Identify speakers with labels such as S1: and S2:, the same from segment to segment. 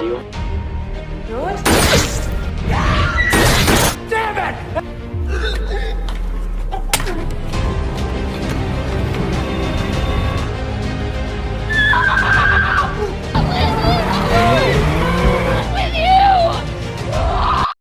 S1: you.
S2: Good.
S3: Damn it!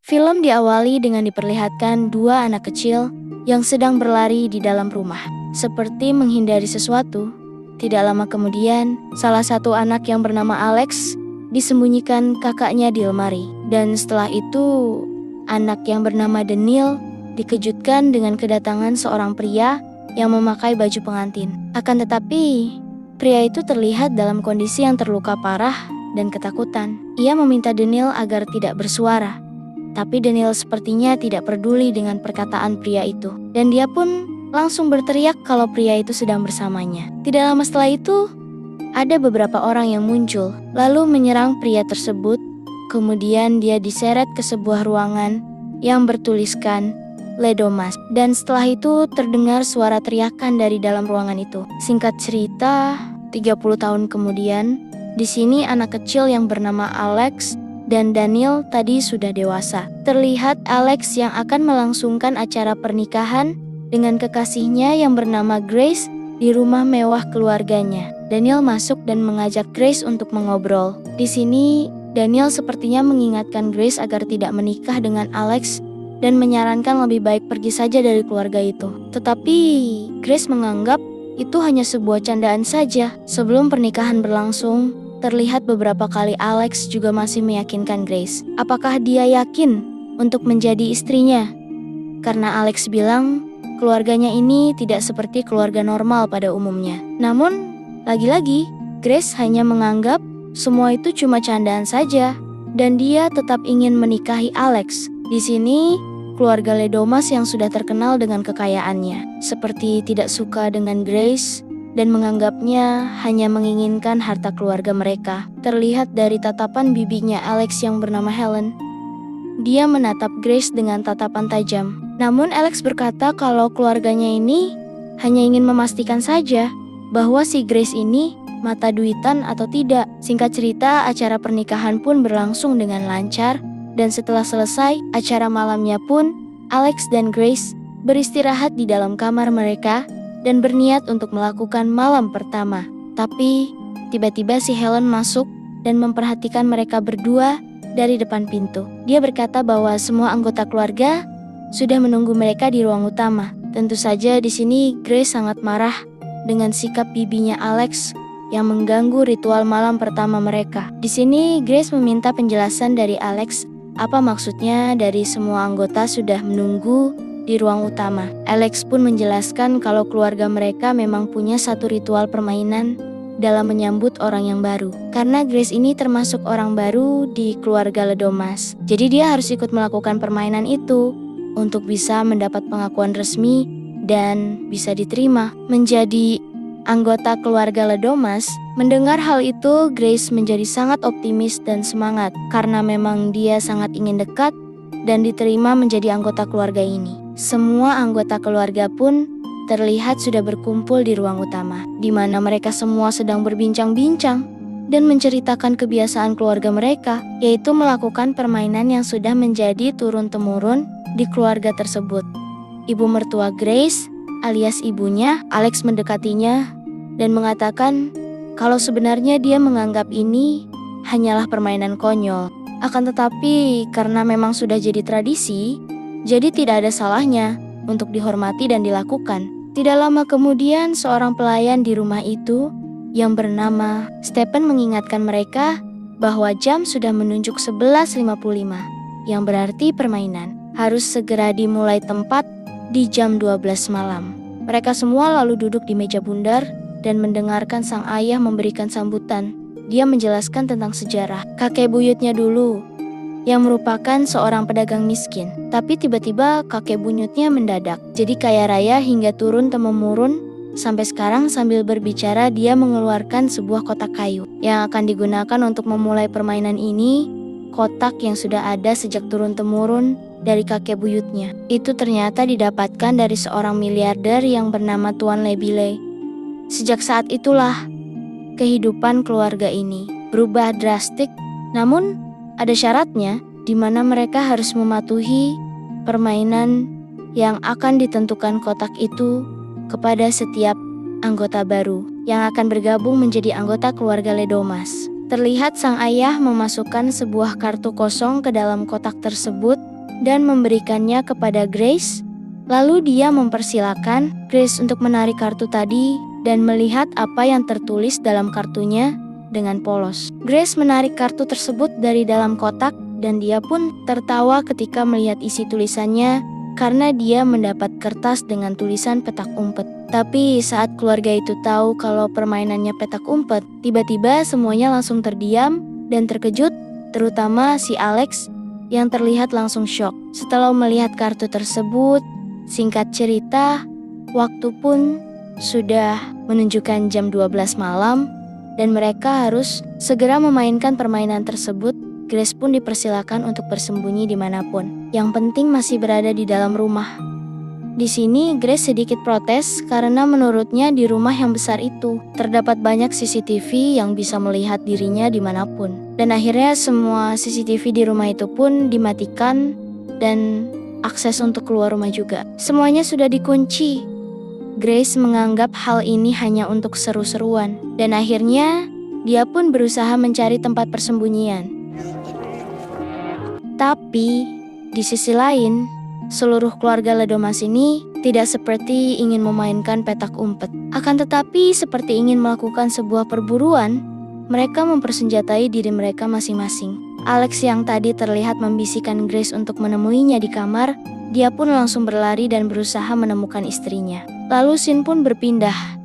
S4: Film diawali dengan diperlihatkan dua anak kecil yang sedang berlari di dalam rumah. Seperti menghindari sesuatu, tidak lama kemudian, salah satu anak yang bernama Alex disembunyikan kakaknya di lemari. Dan setelah itu, anak yang bernama Daniel dikejutkan dengan kedatangan seorang pria yang memakai baju pengantin. Akan tetapi, pria itu terlihat dalam kondisi yang terluka parah dan ketakutan. Ia meminta Daniel agar tidak bersuara. Tapi Daniel sepertinya tidak peduli dengan perkataan pria itu. Dan dia pun langsung berteriak kalau pria itu sedang bersamanya. Tidak lama setelah itu, ada beberapa orang yang muncul, lalu menyerang pria tersebut. Kemudian dia diseret ke sebuah ruangan yang bertuliskan Ledomas. Dan setelah itu terdengar suara teriakan dari dalam ruangan itu. Singkat cerita, 30 tahun kemudian, di sini anak kecil yang bernama Alex dan Daniel tadi sudah dewasa. Terlihat Alex yang akan melangsungkan acara pernikahan dengan kekasihnya yang bernama Grace di rumah mewah keluarganya. Daniel masuk dan mengajak Grace untuk mengobrol. Di sini, Daniel sepertinya mengingatkan Grace agar tidak menikah dengan Alex dan menyarankan lebih baik pergi saja dari keluarga itu. Tetapi Grace menganggap itu hanya sebuah candaan saja. Sebelum pernikahan berlangsung, terlihat beberapa kali Alex juga masih meyakinkan Grace. Apakah dia yakin untuk menjadi istrinya? Karena Alex bilang keluarganya ini tidak seperti keluarga normal pada umumnya. Namun, lagi-lagi Grace hanya menganggap semua itu cuma candaan saja dan dia tetap ingin menikahi Alex. Di sini, keluarga Ledomas yang sudah terkenal dengan kekayaannya seperti tidak suka dengan Grace dan menganggapnya hanya menginginkan harta keluarga mereka. Terlihat dari tatapan bibinya Alex yang bernama Helen. Dia menatap Grace dengan tatapan tajam. Namun Alex berkata kalau keluarganya ini hanya ingin memastikan saja bahwa si Grace ini mata duitan atau tidak. Singkat cerita, acara pernikahan pun berlangsung dengan lancar. Dan setelah selesai, acara malamnya pun, Alex dan Grace beristirahat di dalam kamar mereka dan berniat untuk melakukan malam pertama. Tapi, tiba-tiba si Helen masuk dan memperhatikan mereka berdua dari depan pintu. Dia berkata bahwa semua anggota keluarga sudah menunggu mereka di ruang utama. Tentu saja di sini Grace sangat marah dengan sikap bibinya Alex yang mengganggu ritual malam pertama mereka. Di sini Grace meminta penjelasan dari Alex apa maksudnya dari semua anggota sudah menunggu di ruang utama. Alex pun menjelaskan kalau keluarga mereka memang punya satu ritual permainan dalam menyambut orang yang baru. Karena Grace ini termasuk orang baru di keluarga Ledomas. Jadi dia harus ikut melakukan permainan itu untuk bisa mendapat pengakuan resmi dan bisa diterima menjadi anggota keluarga Ledomas. Mendengar hal itu, Grace menjadi sangat optimis dan semangat karena memang dia sangat ingin dekat dan diterima menjadi anggota keluarga ini. Semua anggota keluarga pun terlihat sudah berkumpul di ruang utama, di mana mereka semua sedang berbincang-bincang dan menceritakan kebiasaan keluarga mereka, yaitu melakukan permainan yang sudah menjadi turun-temurun di keluarga tersebut. Ibu mertua Grace, alias ibunya, Alex mendekatinya dan mengatakan kalau sebenarnya dia menganggap ini hanyalah permainan konyol. Akan tetapi, karena memang sudah jadi tradisi, jadi tidak ada salahnya untuk dihormati dan dilakukan. Tidak lama kemudian, seorang pelayan di rumah itu yang bernama Stephen mengingatkan mereka bahwa jam sudah menunjuk 11.55, yang berarti permainan harus segera dimulai tepat di jam 12 malam. Mereka semua lalu duduk di meja bundar dan mendengarkan sang ayah memberikan sambutan. Dia menjelaskan tentang sejarah kakek buyutnya dulu, yang merupakan seorang pedagang miskin. Tapi tiba-tiba kakek buyutnya mendadak jadi kaya raya hingga turun-temurun sampai sekarang. Sambil berbicara dia mengeluarkan sebuah kotak kayu yang akan digunakan untuk memulai permainan ini. Kotak yang sudah ada sejak turun-temurun dari kakek buyutnya. Itu ternyata didapatkan dari seorang miliarder yang bernama Tuan Lebile. Sejak saat itulah kehidupan keluarga ini berubah drastik Namun, ada syaratnya di mana mereka harus mematuhi permainan yang akan ditentukan kotak itu kepada setiap anggota baru yang akan bergabung menjadi anggota keluarga Ledomas. Terlihat sang ayah memasukkan sebuah kartu kosong ke dalam kotak tersebut dan memberikannya kepada Grace. Lalu dia mempersilakan Grace untuk menarik kartu tadi dan melihat apa yang tertulis dalam kartunya dengan polos. Grace menarik kartu tersebut dari dalam kotak dan dia pun tertawa ketika melihat isi tulisannya karena dia mendapat kertas dengan tulisan petak umpet. Tapi saat keluarga itu tahu kalau permainannya petak umpet, tiba-tiba semuanya langsung terdiam dan terkejut, terutama si Alex yang terlihat langsung syok. Setelah melihat kartu tersebut, singkat cerita, waktu pun sudah menunjukkan jam 12 malam dan mereka harus segera memainkan permainan tersebut. Grace pun dipersilakan untuk bersembunyi dimanapun. Yang penting masih berada di dalam rumah. Di sini Grace sedikit protes karena menurutnya di rumah yang besar itu terdapat banyak CCTV yang bisa melihat dirinya dimanapun. Dan akhirnya semua CCTV di rumah itu pun dimatikan dan akses untuk keluar rumah juga. Semuanya sudah dikunci. Grace menganggap hal ini hanya untuk seru-seruan dan akhirnya dia pun berusaha mencari tempat persembunyian. Tapi di sisi lain, seluruh keluarga Ledomas ini tidak seperti ingin memainkan petak umpet. Akan tetapi seperti ingin melakukan sebuah perburuan, mereka mempersenjatai diri mereka masing-masing. Alex yang tadi terlihat membisikkan Grace untuk menemuinya di kamar, dia pun langsung berlari dan berusaha menemukan istrinya. Lalu scene pun berpindah.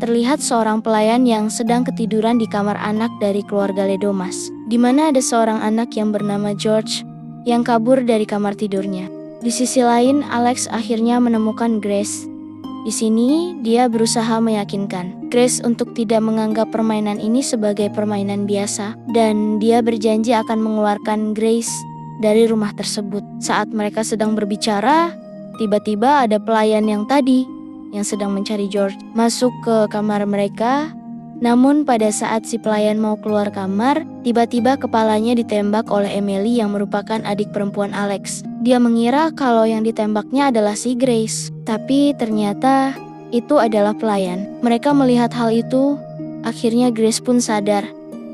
S4: Terlihat seorang pelayan yang sedang ketiduran di kamar anak dari keluarga Ledomas, di mana ada seorang anak yang bernama George yang kabur dari kamar tidurnya. Di sisi lain, Alex akhirnya menemukan Grace. Di sini, dia berusaha meyakinkan Grace untuk tidak menganggap permainan ini sebagai permainan biasa, dan dia berjanji akan mengeluarkan Grace dari rumah tersebut. Saat mereka sedang berbicara, tiba-tiba ada pelayan yang tadi, yang sedang mencari George, masuk ke kamar mereka. Namun pada saat si pelayan mau keluar kamar, tiba-tiba kepalanya ditembak oleh Emily yang merupakan adik perempuan Alex. Dia mengira kalau yang ditembaknya adalah si Grace, tapi ternyata itu adalah pelayan. Mereka melihat hal itu, akhirnya Grace pun sadar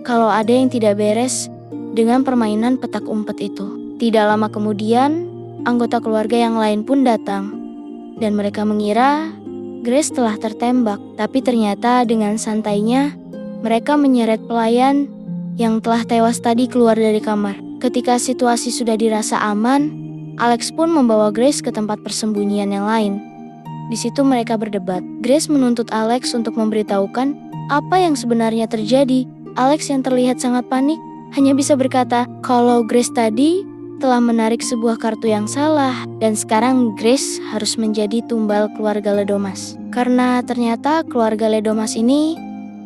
S4: kalau ada yang tidak beres dengan permainan petak umpet itu. Tidak lama kemudian, anggota keluarga yang lain pun datang, dan mereka mengira Grace telah tertembak, tapi ternyata dengan santainya mereka menyeret pelayan yang telah tewas tadi keluar dari kamar. Ketika situasi sudah dirasa aman, Alex pun membawa Grace ke tempat persembunyian yang lain. Di situ mereka berdebat. Grace menuntut Alex untuk memberitahukan apa yang sebenarnya terjadi. Alex yang terlihat sangat panik hanya bisa berkata kalau Grace tadi telah menarik sebuah kartu yang salah dan sekarang Grace harus menjadi tumbal keluarga Ledomas. Karena ternyata keluarga Ledomas ini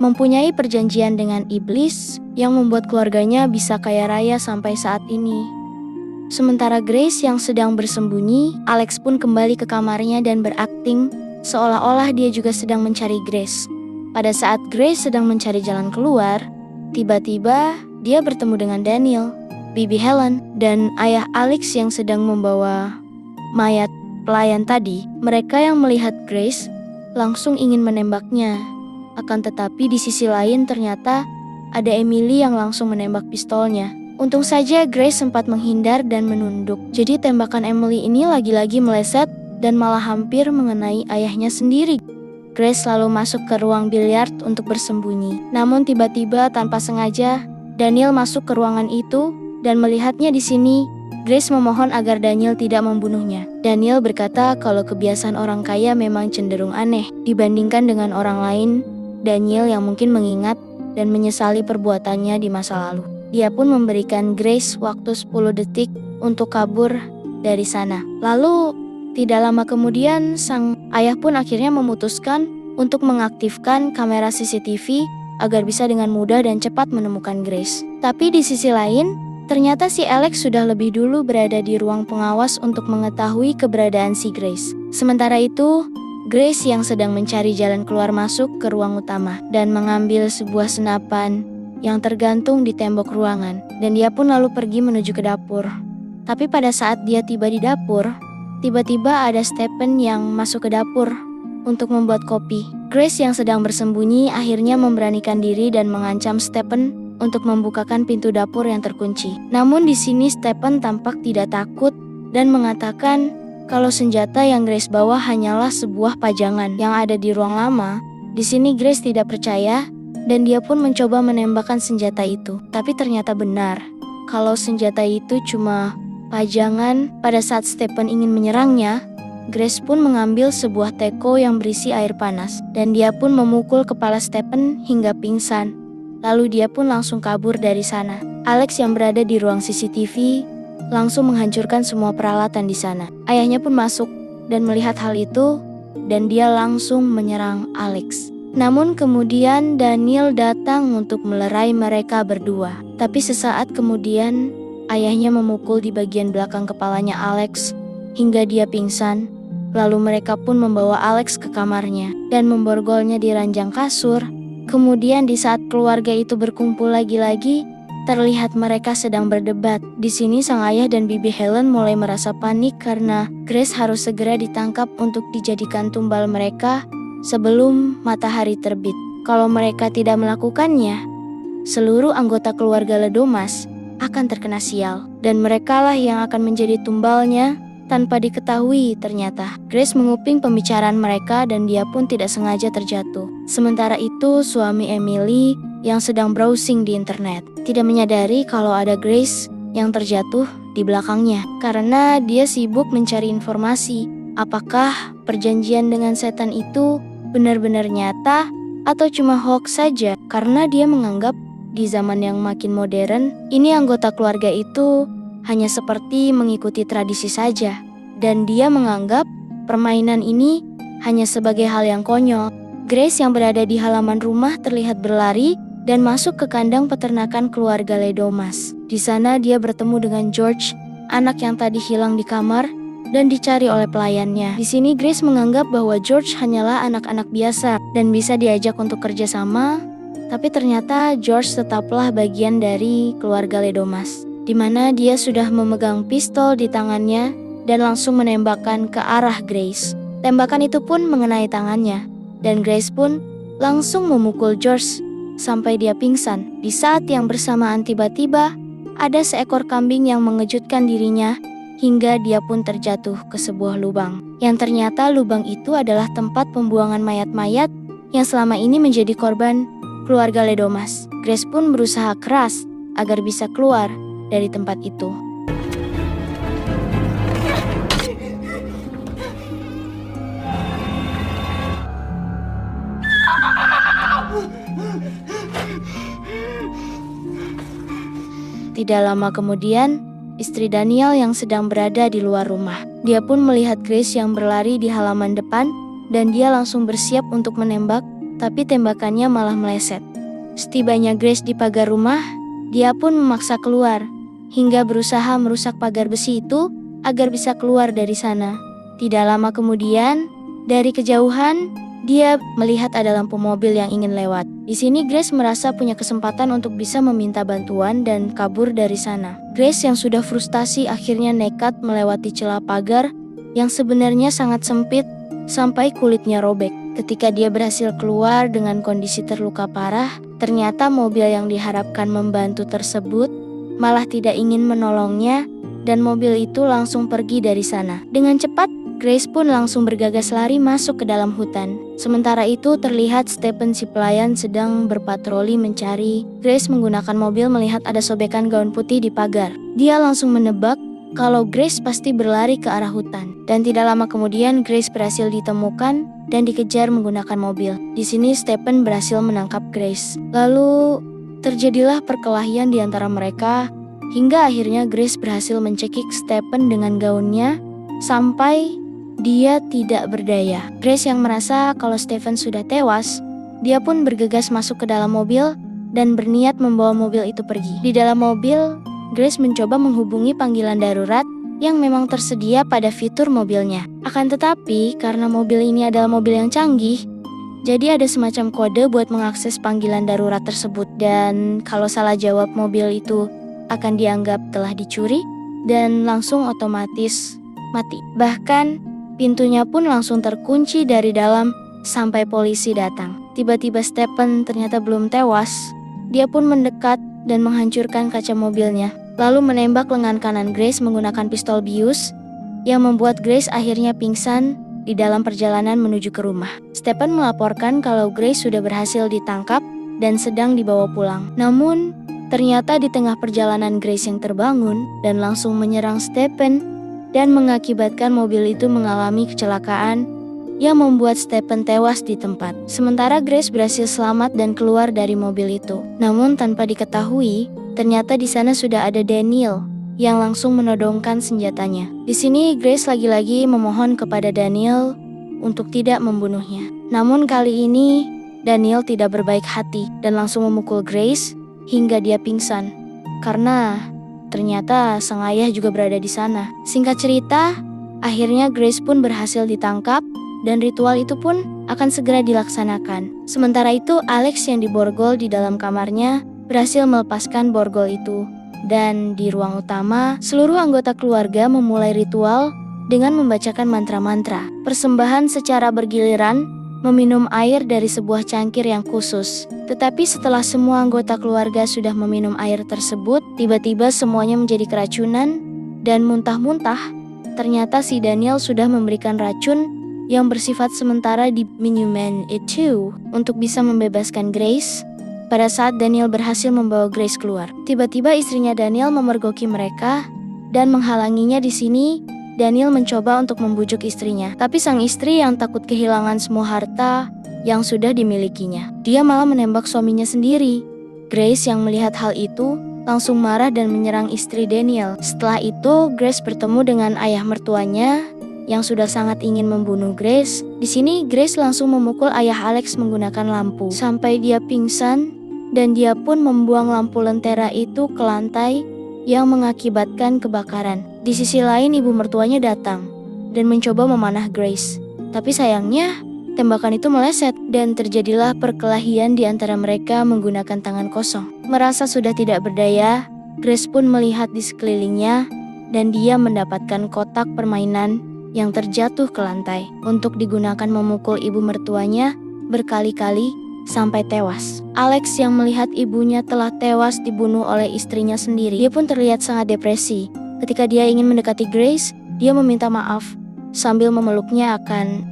S4: mempunyai perjanjian dengan iblis yang membuat keluarganya bisa kaya raya sampai saat ini. Sementara Grace yang sedang bersembunyi, Alex pun kembali ke kamarnya dan berakting seolah-olah dia juga sedang mencari Grace. Pada saat Grace sedang mencari jalan keluar, tiba-tiba dia bertemu dengan Daniel, Bibi Helen, dan ayah Alex yang sedang membawa mayat pelayan tadi. Mereka yang melihat Grace langsung ingin menembaknya. Akan tetapi di sisi lain ternyata ada Emily yang langsung menembak pistolnya. Untung saja Grace sempat menghindar dan menunduk. Jadi tembakan Emily ini lagi-lagi meleset dan malah hampir mengenai ayahnya sendiri. Grace lalu masuk ke ruang biliar untuk bersembunyi. Namun tiba-tiba tanpa sengaja Daniel masuk ke ruangan itu dan melihatnya di sini. Grace memohon agar Daniel tidak membunuhnya. Daniel berkata kalau kebiasaan orang kaya memang cenderung aneh dibandingkan dengan orang lain. Daniel yang mungkin mengingat dan menyesali perbuatannya di masa lalu. Dia pun memberikan Grace waktu 10 detik untuk kabur dari sana. Lalu tidak lama kemudian sang ayah pun akhirnya memutuskan untuk mengaktifkan kamera CCTV agar bisa dengan mudah dan cepat menemukan Grace. Tapi di sisi lain, ternyata si Alex sudah lebih dulu berada di ruang pengawas untuk mengetahui keberadaan si Grace. Sementara itu, Grace yang sedang mencari jalan keluar masuk ke ruang utama dan mengambil sebuah senapan yang tergantung di tembok ruangan, dan dia pun lalu pergi menuju ke dapur. Tapi pada saat dia tiba di dapur, tiba-tiba ada Stephen yang masuk ke dapur untuk membuat kopi. Grace yang sedang bersembunyi akhirnya memberanikan diri dan mengancam Stephen untuk membukakan pintu dapur yang terkunci. Namun di sini Stephen tampak tidak takut dan mengatakan kalau senjata yang Grace bawa hanyalah sebuah pajangan yang ada di ruang lama. Di sini Grace tidak percaya dan dia pun mencoba menembakkan senjata itu. Tapi ternyata benar kalau senjata itu cuma pajangan. Pada saat Stephen ingin menyerangnya, Grace pun mengambil sebuah teko yang berisi air panas dan dia pun memukul kepala Stephen hingga pingsan. Lalu dia pun langsung kabur dari sana. Alex yang berada di ruang CCTV langsung menghancurkan semua peralatan di sana. Ayahnya pun masuk dan melihat hal itu dan dia langsung menyerang Alex. Namun kemudian Daniel datang untuk melerai mereka berdua. Tapi sesaat kemudian ayahnya memukul di bagian belakang kepalanya Alex hingga dia pingsan. Lalu mereka pun membawa Alex ke kamarnya dan memborgolnya di ranjang kasur. Kemudian di saat keluarga itu berkumpul lagi-lagi, terlihat mereka sedang berdebat. Di sini sang ayah dan bibi Helen mulai merasa panik karena Grace harus segera ditangkap untuk dijadikan tumbal mereka sebelum matahari terbit. Kalau mereka tidak melakukannya, seluruh anggota keluarga Ledomas akan terkena sial dan merekalah yang akan menjadi tumbalnya tanpa diketahui. Ternyata Grace menguping pembicaraan mereka dan dia pun tidak sengaja terjatuh. Sementara itu suami Emily yang sedang browsing di internet tidak menyadari kalau ada Grace yang terjatuh di belakangnya karena dia sibuk mencari informasi apakah perjanjian dengan setan itu benar-benar nyata atau cuma hoax saja. Karena dia menganggap di zaman yang makin modern ini anggota keluarga itu hanya seperti mengikuti tradisi saja, dan dia menganggap permainan ini hanya sebagai hal yang konyol. Grace yang berada di halaman rumah terlihat berlari dan masuk ke kandang peternakan keluarga Ledomas. Di sana dia bertemu dengan George, anak yang tadi hilang di kamar dan dicari oleh pelayannya. Di sini Grace menganggap bahwa George hanyalah anak-anak biasa dan bisa diajak untuk kerjasama, tapi ternyata George tetaplah bagian dari keluarga Ledomas, di mana dia sudah memegang pistol di tangannya dan langsung menembakkan ke arah Grace. Tembakan itu pun mengenai tangannya, dan Grace pun langsung memukul George sampai dia pingsan. Di saat yang bersamaan tiba-tiba ada seekor kambing yang mengejutkan dirinya hingga dia pun terjatuh ke sebuah lubang. Yang ternyata lubang itu adalah tempat pembuangan mayat-mayat yang selama ini menjadi korban keluarga Ledomas. Grace pun berusaha keras agar bisa keluar dari tempat itu. Tidak lama kemudian, istri Daniel yang sedang berada di luar rumah. Dia pun melihat Grace yang berlari di halaman depan dan dia langsung bersiap untuk menembak, tapi tembakannya malah meleset. Setibanya Grace di pagar rumah, dia pun memaksa keluar hingga berusaha merusak pagar besi itu agar bisa keluar dari sana. Tidak lama kemudian, dari kejauhan, dia melihat ada lampu mobil yang ingin lewat. Di sini Grace merasa punya kesempatan untuk bisa meminta bantuan dan kabur dari sana. Grace yang sudah frustasi akhirnya nekat melewati celah pagar yang sebenarnya sangat sempit sampai kulitnya robek. Ketika dia berhasil keluar dengan kondisi terluka parah, ternyata mobil yang diharapkan membantu tersebut malah tidak ingin menolongnya dan mobil itu langsung pergi dari sana. Dengan cepat, Grace pun langsung bergegas lari masuk ke dalam hutan. Sementara itu terlihat Stephen si pelayan sedang berpatroli mencari. Grace menggunakan mobil melihat ada sobekan gaun putih di pagar. Dia langsung menebak kalau Grace pasti berlari ke arah hutan. Dan tidak lama kemudian Grace berhasil ditemukan dan dikejar menggunakan mobil. Di sini Stephen berhasil menangkap Grace. Lalu terjadilah perkelahian di antara mereka hingga akhirnya Grace berhasil mencekik Stephen dengan gaunnya sampai dia tidak berdaya. Grace yang merasa kalau Stephen sudah tewas, dia pun bergegas masuk ke dalam mobil dan berniat membawa mobil itu pergi. Di dalam mobil, Grace mencoba menghubungi panggilan darurat yang memang tersedia pada fitur mobilnya. Akan tetapi, karena mobil ini adalah mobil yang canggih, Jadi ada semacam kode buat mengakses panggilan darurat tersebut, dan kalau salah jawab mobil itu akan dianggap telah dicuri dan langsung otomatis mati. Bahkan pintunya pun langsung terkunci dari dalam sampai polisi datang. Tiba-tiba Stephen ternyata belum tewas. Dia pun mendekat dan menghancurkan kaca mobilnya, lalu menembak lengan kanan Grace menggunakan pistol bius yang membuat Grace akhirnya pingsan di dalam perjalanan menuju ke rumah. Stephen melaporkan kalau Grace sudah berhasil ditangkap dan sedang dibawa pulang. Namun, ternyata di tengah perjalanan Grace yang terbangun dan langsung menyerang Stephen dan mengakibatkan mobil itu mengalami kecelakaan yang membuat Stephen tewas di tempat. Sementara Grace berhasil selamat dan keluar dari mobil itu. Namun tanpa diketahui, ternyata di sana sudah ada Daniel yang langsung menodongkan senjatanya. Di sini Grace lagi-lagi memohon kepada Daniel untuk tidak membunuhnya. Namun kali ini Daniel tidak berbaik hati dan langsung memukul Grace hingga dia pingsan. Karena ternyata sang ayah juga berada di sana. Singkat cerita, akhirnya Grace pun berhasil ditangkap dan ritual itu pun akan segera dilaksanakan. Sementara itu Alex yang diborgol di dalam kamarnya berhasil melepaskan borgol itu. Dan di ruang utama, seluruh anggota keluarga memulai ritual dengan membacakan mantra-mantra. Persembahan secara bergiliran meminum air dari sebuah cangkir yang khusus. Tetapi setelah semua anggota keluarga sudah meminum air tersebut, tiba-tiba semuanya menjadi keracunan dan muntah-muntah. Ternyata si Daniel sudah memberikan racun yang bersifat sementara di minuman itu untuk bisa membebaskan Grace. Pada saat Daniel berhasil membawa Grace keluar, tiba-tiba istrinya Daniel memergoki mereka dan menghalanginya. Di sini Daniel mencoba untuk membujuk istrinya, tapi sang istri yang takut kehilangan semua harta yang sudah dimilikinya, dia malah menembak suaminya sendiri. Grace yang melihat hal itu langsung marah dan menyerang istri Daniel. Setelah itu Grace bertemu dengan ayah mertuanya yang sudah sangat ingin membunuh Grace. Di sini Grace langsung memukul ayah Alex menggunakan lampu sampai dia pingsan, dan dia pun membuang lampu lentera itu ke lantai yang mengakibatkan kebakaran. Di sisi lain ibu mertuanya datang dan mencoba memanah Grace. Tapi sayangnya tembakan itu meleset dan terjadilah perkelahian di antara mereka menggunakan tangan kosong. Merasa sudah tidak berdaya, Grace pun melihat di sekelilingnya dan dia mendapatkan kotak permainan yang terjatuh ke lantai untuk digunakan memukul ibu mertuanya berkali-kali sampai tewas. Alex yang melihat ibunya telah tewas dibunuh oleh istrinya sendiri, dia pun terlihat sangat depresi. Ketika dia ingin mendekati Grace, dia meminta maaf sambil memeluknya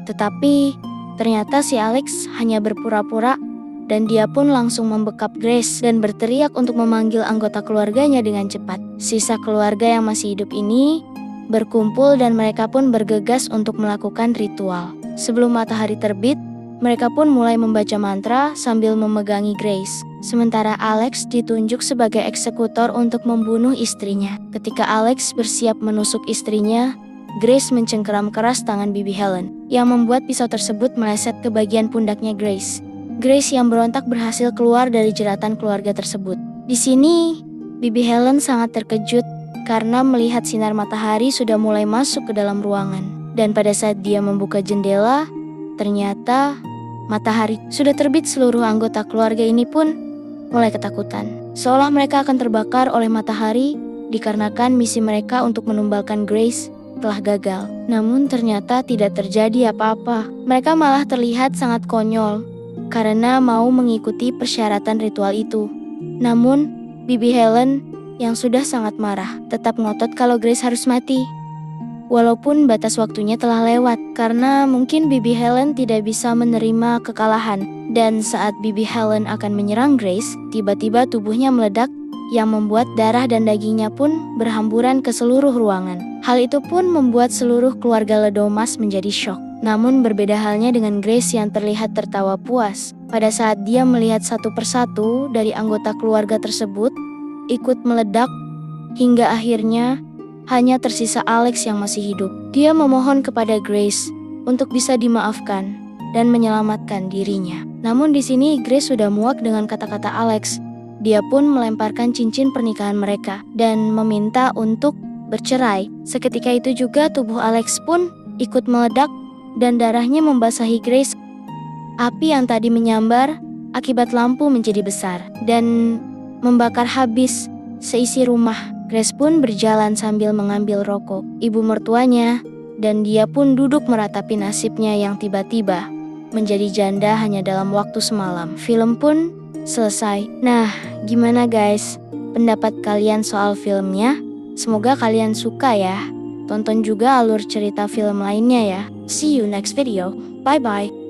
S4: tetapi ternyata si Alex hanya berpura-pura dan dia pun langsung membekap Grace dan berteriak untuk memanggil anggota keluarganya dengan cepat. Sisa keluarga yang masih hidup ini berkumpul dan mereka pun bergegas untuk melakukan ritual. Sebelum matahari terbit, mereka pun mulai membaca mantra sambil memegangi Grace. Sementara Alex ditunjuk sebagai eksekutor untuk membunuh istrinya. Ketika Alex bersiap menusuk istrinya, Grace mencengkeram keras tangan Bibi Helen, yang membuat pisau tersebut meleset ke bagian pundaknya Grace. Grace yang berontak berhasil keluar dari jeratan keluarga tersebut. Di sini, Bibi Helen sangat terkejut karena melihat sinar matahari sudah mulai masuk ke dalam ruangan. Dan pada saat dia membuka jendela, ternyata matahari sudah terbit. Seluruh anggota keluarga ini pun mulai ketakutan, seolah mereka akan terbakar oleh matahari dikarenakan misi mereka untuk menumbalkan Grace telah gagal. Namun ternyata tidak terjadi apa-apa. Mereka malah terlihat sangat konyol karena mau mengikuti persyaratan ritual itu. Namun Bibi Helen yang sudah sangat marah tetap ngotot kalau Grace harus mati. Walaupun batas waktunya telah lewat, karena mungkin Bibi Helen tidak bisa menerima kekalahan. Dan saat Bibi Helen akan menyerang Grace, tiba-tiba tubuhnya meledak yang membuat darah dan dagingnya pun berhamburan ke seluruh ruangan. Hal itu pun membuat seluruh keluarga Ledomas menjadi syok. Namun berbeda halnya dengan Grace yang terlihat tertawa puas pada saat dia melihat satu persatu dari anggota keluarga tersebut ikut meledak hingga akhirnya hanya tersisa Alex yang masih hidup. Dia memohon kepada Grace untuk bisa dimaafkan dan menyelamatkan dirinya. Namun di sini Grace sudah muak dengan kata-kata Alex. Dia pun melemparkan cincin pernikahan mereka dan meminta untuk bercerai. Seketika itu juga tubuh Alex pun ikut meledak dan darahnya membasahi Grace. Api yang tadi menyambar akibat lampu menjadi besar dan membakar habis seisi rumah. Grace pun berjalan sambil mengambil rokok ibu mertuanya, dan dia pun duduk meratapi nasibnya yang tiba-tiba menjadi janda hanya dalam waktu semalam. Film pun selesai. Nah, gimana guys? Pendapat kalian soal filmnya? Semoga kalian suka ya. Tonton juga alur cerita film lainnya ya. See you next video. Bye-bye.